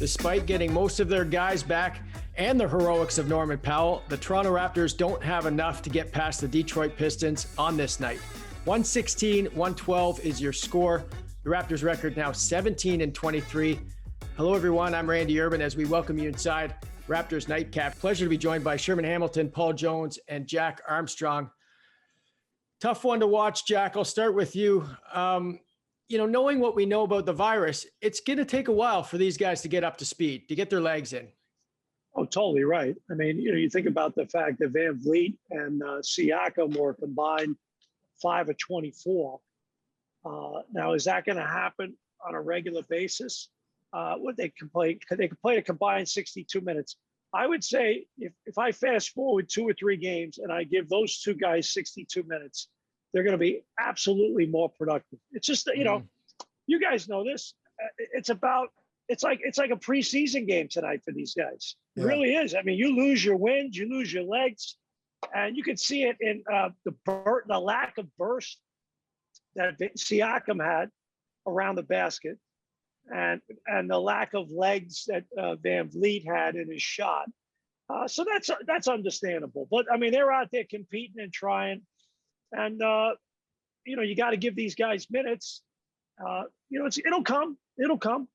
Despite getting most of their guys back and the heroics of Norman Powell, the Toronto Raptors don't have enough to get past the Detroit Pistons on this night. 116-112 is your score. The Raptors record now 17-23. Hello, everyone. I'm Randy Urban as we welcome you inside Raptors Night Cap. Pleasure to be joined by Sherman Hamilton, Paul Jones, and Jack Armstrong. Tough one to watch, Jack. I'll start with you. Knowing what we know about the virus, it's going to take a while for these guys to get up to speed, to get their legs in. Oh, totally right. I mean, you think about the fact that Van Vliet and Siakam were combined 5 of 24. Now, is that going to happen on a regular basis? They could play a combined 62 minutes. I would say if I fast forward 2 or 3 games and I give those two guys 62 minutes, they're going to be absolutely more productive. It's just that, you guys know this. It's like a preseason game tonight for these guys. It really is. I mean, you lose your wins, you lose your legs, and you can see it in the lack of burst that Siakam had around the basket, and the lack of legs that Van Vliet had in his shot. So that's understandable. But I mean, they're out there competing and trying. And, you got to give these guys minutes. It'll come.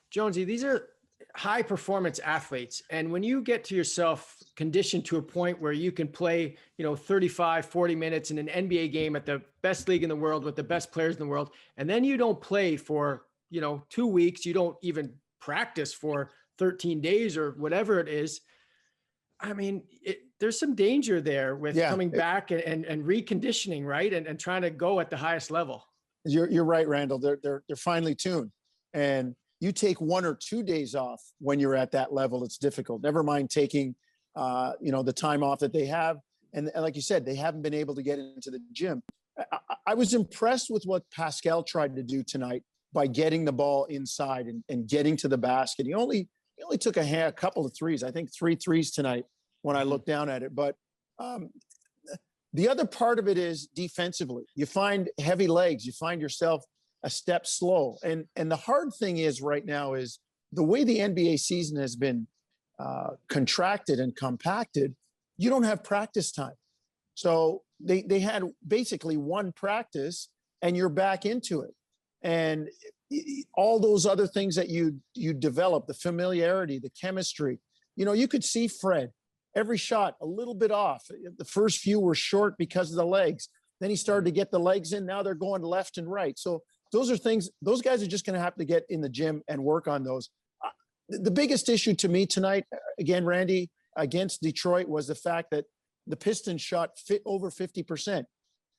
Jonesy, these are high performance athletes. And when you get to yourself conditioned to a point where you can play, 35, 40 minutes in an NBA game at the best league in the world with the best players in the world, and then you don't play for, 2 weeks, you don't even practice for 13 days or whatever it is. I mean, there's some danger there with coming back and reconditioning, right? And trying to go at the highest level. You're right, Randall. They're finely tuned. And you take 1 or 2 days off when you're at that level, it's difficult. Never mind taking, the time off that they have. And like you said, they haven't been able to get into the gym. I was impressed with what Pascal tried to do tonight by getting the ball inside and getting to the basket. He only took a couple of threes. I think 3 threes tonight when I look down at it. But the other part of it is defensively. You find heavy legs. You find yourself a step slow. And the hard thing is right now is the way the NBA season has been contracted and compacted, you don't have practice time. So they had basically 1 practice and you're back into it. And all those other things that you develop, the familiarity, the chemistry, you could see Fred, every shot a little bit off. The first few were short because of the legs. Then he started to get the legs in. Now they're going left and right. So those are things, those guys are just going to have to get in the gym and work on those. The biggest issue to me tonight, again, Randy, against Detroit was the fact that the Pistons shot over 50%.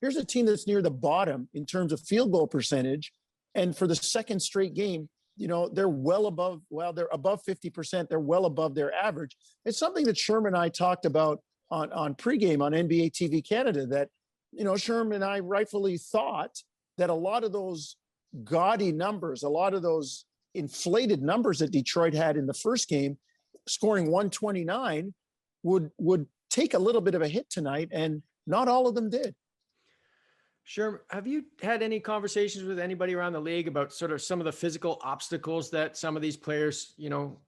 Here's a team that's near the bottom in terms of field goal percentage. And for the second straight game, they're well above, they're above 50%. They're well above their average. It's something that Sherman and I talked about on pregame on NBA TV Canada that, Sherman and I rightfully thought that a lot of those gaudy numbers, a lot of those inflated numbers that Detroit had in the first game, scoring 129, would take a little bit of a hit tonight, and not all of them did. Sure. Have you had any conversations with anybody around the league about sort of some of the physical obstacles that some of these players,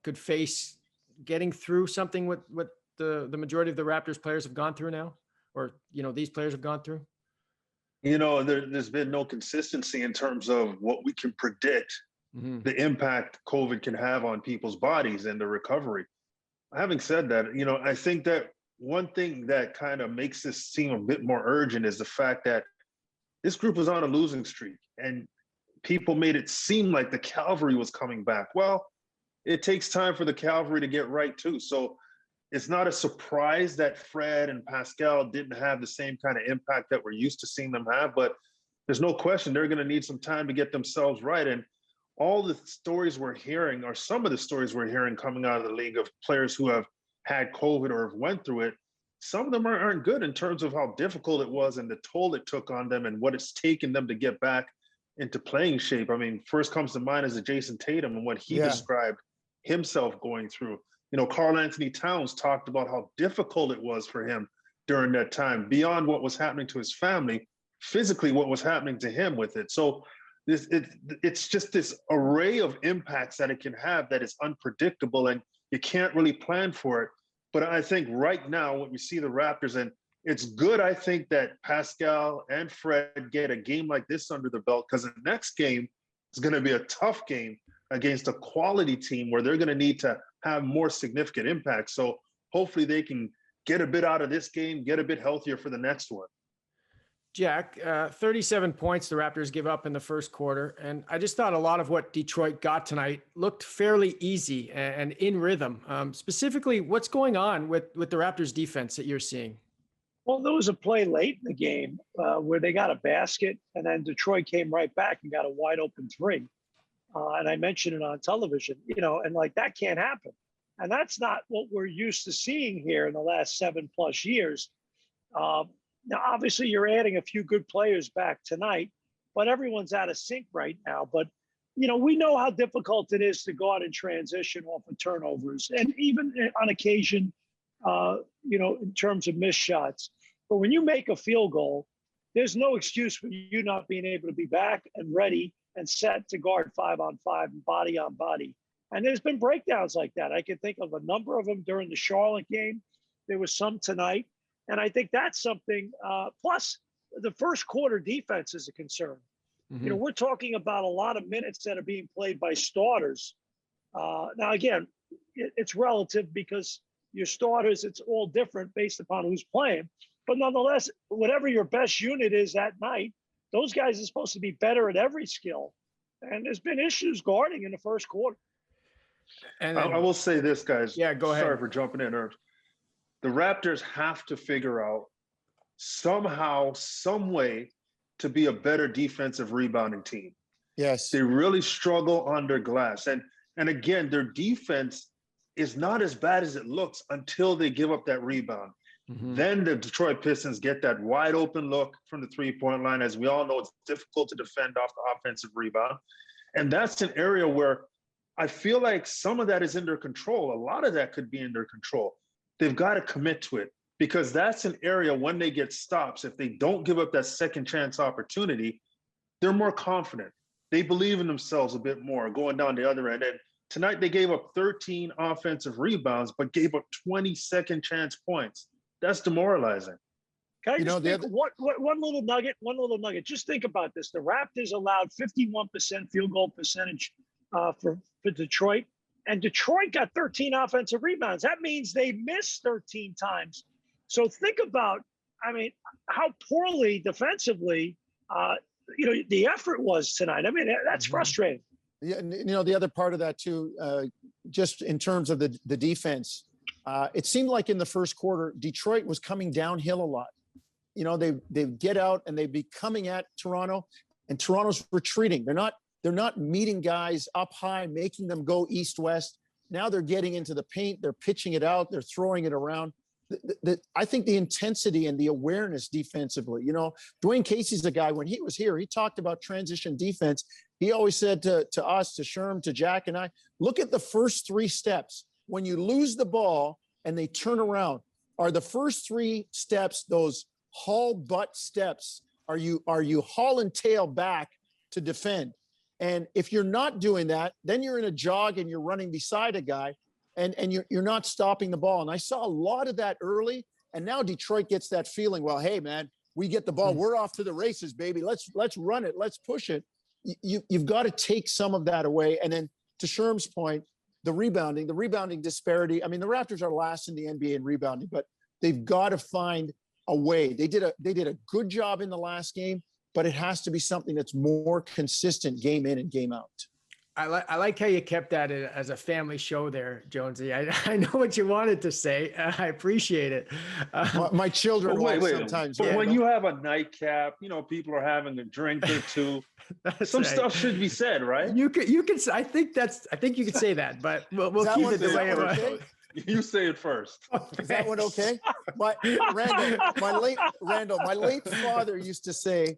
could face getting through something with what the majority of the Raptors players have gone through now, or, these players have gone through? There's been no consistency in terms of what we can predict the impact COVID can have on people's bodies and the recovery. Having said that, I think that one thing that kind of makes this seem a bit more urgent is the fact that this group was on a losing streak and people made it seem like the cavalry was coming back. Well, it takes time for the cavalry to get right too. So it's not a surprise that Fred and Pascal didn't have the same kind of impact that we're used to seeing them have, but there's no question they're going to need some time to get themselves right. And all the stories we're hearing, or some of the stories we're hearing coming out of the league of players who have had COVID or have went through it, some of them aren't good in terms of how difficult it was and the toll it took on them and what it's taken them to get back into playing shape. I mean, first comes to mind is Jason Tatum and what he described himself going through. Karl Anthony Towns talked about how difficult it was for him during that time, beyond what was happening to his family, physically what was happening to him with it. So It's just this array of impacts that it can have that is unpredictable, and you can't really plan for it. But I think right now, when we see the Raptors, and it's good, I think, that Pascal and Fred get a game like this under the belt, because the next game is going to be a tough game against a quality team where they're going to need to have more significant impact. So hopefully they can get a bit out of this game, get a bit healthier for the next one. Jack, 37 points the Raptors give up in the first quarter. And I just thought a lot of what Detroit got tonight looked fairly easy and in rhythm. Specifically, what's going on with the Raptors defense that you're seeing? Well, there was a play late in the game where they got a basket, and then Detroit came right back and got a wide open three. And I mentioned it on television, and like that can't happen. And that's not what we're used to seeing here in the last 7+ years. Now, obviously, you're adding a few good players back tonight, but everyone's out of sync right now. But, we know how difficult it is to go out and transition off of turnovers, and even on occasion, in terms of missed shots. But when you make a field goal, there's no excuse for you not being able to be back and ready and set to guard 5-on-5 and body on body. And there's been breakdowns like that. I can think of a number of them during the Charlotte game. There was some tonight. And I think that's something, plus the first quarter defense is a concern. Mm-hmm. We're talking about a lot of minutes that are being played by starters. Now, again, it's relative because your starters, it's all different based upon who's playing. But nonetheless, whatever your best unit is that night, those guys are supposed to be better at every skill. And there's been issues guarding in the first quarter. And I will say this, guys. Yeah, go ahead. Sorry for jumping in, Ernst. The Raptors have to figure out somehow, some way to be a better defensive rebounding team. Yes. They really struggle under glass. And again, their defense is not as bad as it looks until they give up that rebound. Mm-hmm. Then the Detroit Pistons get that wide open look from the three-point line. As we all know, it's difficult to defend off the offensive rebound. And that's an area where I feel like some of that is in their control. A lot of that could be in their control. They've got to commit to it, because that's an area when they get stops, if they don't give up that second chance opportunity, they're more confident. They believe in themselves a bit more going down the other end. And tonight they gave up 13 offensive rebounds, but gave up 20 second chance points. That's demoralizing. Can I just think one little nugget? Just think about this. The Raptors allowed 51% field goal percentage for Detroit, and Detroit got 13 offensive rebounds. That means they missed 13 times. So think about, how poorly defensively, the effort was tonight. That's frustrating. Yeah, the other part of that too, just in terms of the defense, it seemed like in the first quarter, Detroit was coming downhill a lot. They get out and they'd be coming at Toronto, and Toronto's retreating. They're not meeting guys up high, making them go east-west. Now they're getting into the paint. They're pitching it out. They're throwing it around. I think the intensity and the awareness defensively, Dwayne Casey's the guy, when he was here, he talked about transition defense. He always said to us, to Sherman, to Jack and I, look at the first 3 steps. When you lose the ball and they turn around, are the first 3 steps those haul butt steps? Are you hauling tail back to defend? And if you're not doing that, then you're in a jog and you're running beside a guy, and you're not stopping the ball. And I saw a lot of that early, and now Detroit gets that feeling, well, hey, man, we get the ball. We're off to the races, baby. Let's run it. Let's push it. You've got to take some of that away. And then to Sherm's point, the rebounding disparity. The Raptors are last in the NBA in rebounding, but they've got to find a way. They did a good job in the last game, but it has to be something that's more consistent game in and game out. I like how you kept that as a family show there, Jonesy. I know what you wanted to say. I appreciate it. My children wait, sometimes. But when you have a nightcap, people are having a drink or two. Some right. Stuff should be said, right? You can. I think you could say that, but we'll keep it the way it was. Okay? You say it first. Is that one okay? My late father used to say,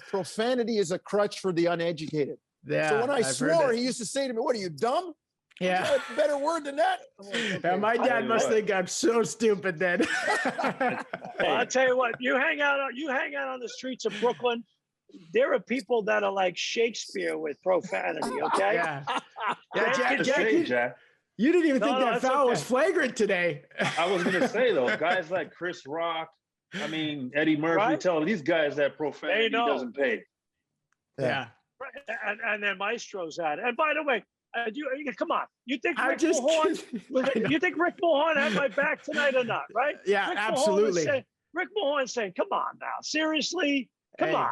profanity is a crutch for the uneducated. Yeah, so when I swore, he used to say to me, what are you, dumb? Yeah. A better word than that? Okay. Yeah, my dad must think I'm so stupid then. Well, I'll tell you what, you hang out on the streets of Brooklyn, there are people that are like Shakespeare with profanity. Okay. Yeah. Jack. You didn't even think that foul okay. was flagrant today. I was gonna say though, guys like Chris Rock, I mean Eddie Murphy, Right? tell these guys that profanity know. doesn't pay. Yeah. And then Maestro's at it. And by the way, come on. You think I Rick just Mahorn? You think Rick Mahorn had my back tonight or not? Right? Yeah, Rick absolutely. Rick Mahorn saying, "Come on now, seriously, come Hey. on."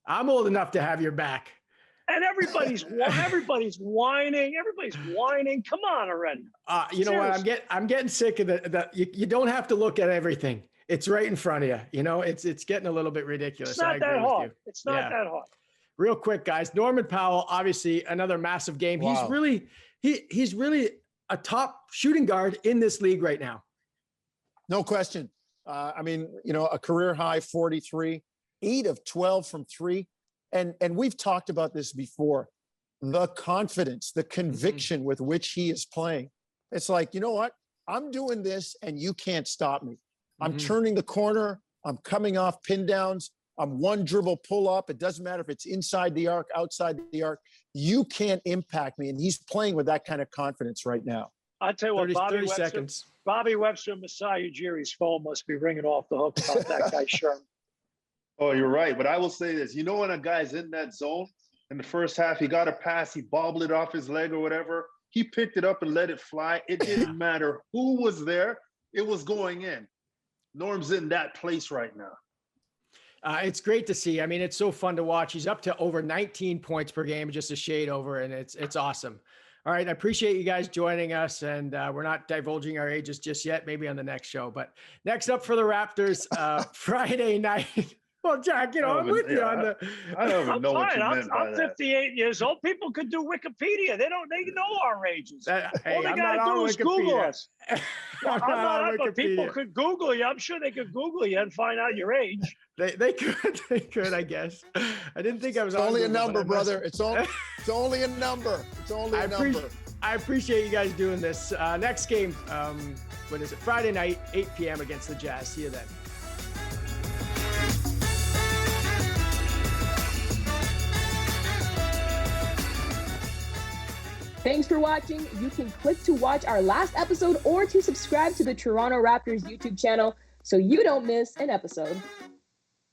I'm old enough to have your back. And everybody's whining. Everybody's whining. Come on already. You know what? I'm getting sick of you don't have to look at everything. It's right in front of you. You know, it's getting a little bit ridiculous. It's not that hard. It's not that hard. Real quick, guys. Norman Powell, obviously another massive game. Wow. He's really a top shooting guard in this league right now. No question. I mean, you know, a career high 43, 8 of 12 from 3. And we've talked about this before. The confidence, the conviction with which he is playing. It's like, you know what? I'm doing this and you can't stop me. I'm turning the corner. I'm coming off pin downs. I'm one dribble pull up. It doesn't matter if it's inside the arc, outside the arc. You can't impact me. And he's playing with that kind of confidence right now. I tell you what, 30 seconds. Bobby Webster and Masai Ujiri's phone must be ringing off the hook about that guy Sherman. Oh, you're right. But I will say this. You know when a guy's in that zone in the first half, he got a pass, he bobbled it off his leg or whatever. He picked it up and let it fly. It didn't matter who was there. It was going in. Norm's in that place right now. It's great to see. I mean, it's so fun to watch. He's up to over 19 points per game, just a shade over, and it's awesome. All right. I appreciate you guys joining us, and we're not divulging our ages just yet, maybe on the next show. But next up for the Raptors, Friday night. Well, Jack, you know, I'm with you on the. I don't even know what you meant by I'm that. 58 years old. People could do Wikipedia. They know our ages. Hey, All they I'm got not to do on is Google Wikipedia. us. I'm not on But people Wikipedia. could Google you. I'm sure they could Google you and find out your age. They could, I guess. I didn't think I was It's on only a Google, but number, I must- brother. It's only a number. It's only a number. I appreciate you guys doing this. Next game, what is it? Friday night, 8 p.m. against the Jazz. See you then. Thanks for watching. You can click to watch our last episode or to subscribe to the Toronto Raptors YouTube channel so you don't miss an episode.